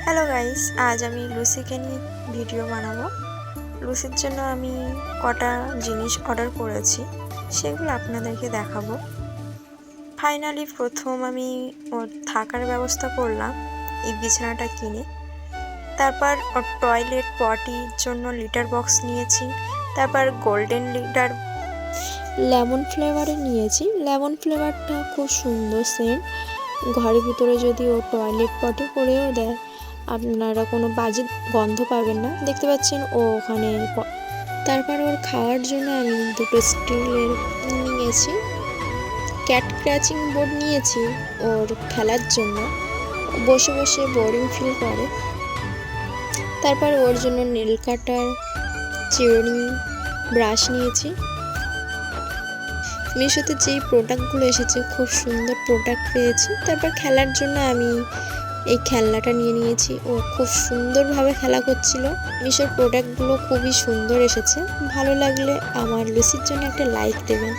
Hello guys, আজ আমি লুসিকে নিয়ে ভিডিও বানাবো। লুসির জন্য আমি কটা জিনিস অর্ডার করেছি, সেগুলো আপনাদেরকে দেখাবো। ফাইনালি প্রথম আমি ওর থাকার ব্যবস্থা করলাম এই বিছানাটা কিনে। তারপর ওর টয়লেট পটির জন্য লিটার বক্স নিয়েছি। তারপর গোল্ডেন লিটার লেমন ফ্লেভারে নিয়েছি। লেমন ফ্লেভারটা খুব সুন্দর সেন্ট। ঘরের ভিতরে যদি ও টয়লেট পটি করেও দেয়, আপনারা কোনো বাজে গন্ধ পাবেন না। দেখতে পাচ্ছেন ও ওখানে। তারপর ওর খাওয়ার জন্য আমি দুটো স্টিলের নিয়েছি। ক্যাট ক্র্যাচিং বোর্ড নিয়েছি ওর খেলার জন্য, বসে বসে বোরিং ফিল করে। তারপর ওর জন্য নেল কাটার, চিরুনি, ব্রাশ নিয়েছি। মিশোতে যেই প্রোডাক্টগুলো এসেছে খুব সুন্দর প্রোডাক্ট পেয়েছি। তারপর খেলার জন্য আমি এই খেলনাটা নিয়ে নিয়েছি। ও খুব সুন্দরভাবে খেলা করছিল। মিশোর প্রোডাক্টগুলো খুবই সুন্দর এসেছে। ভালো লাগলে আমার লুসির জন্য একটা লাইক দেবেন।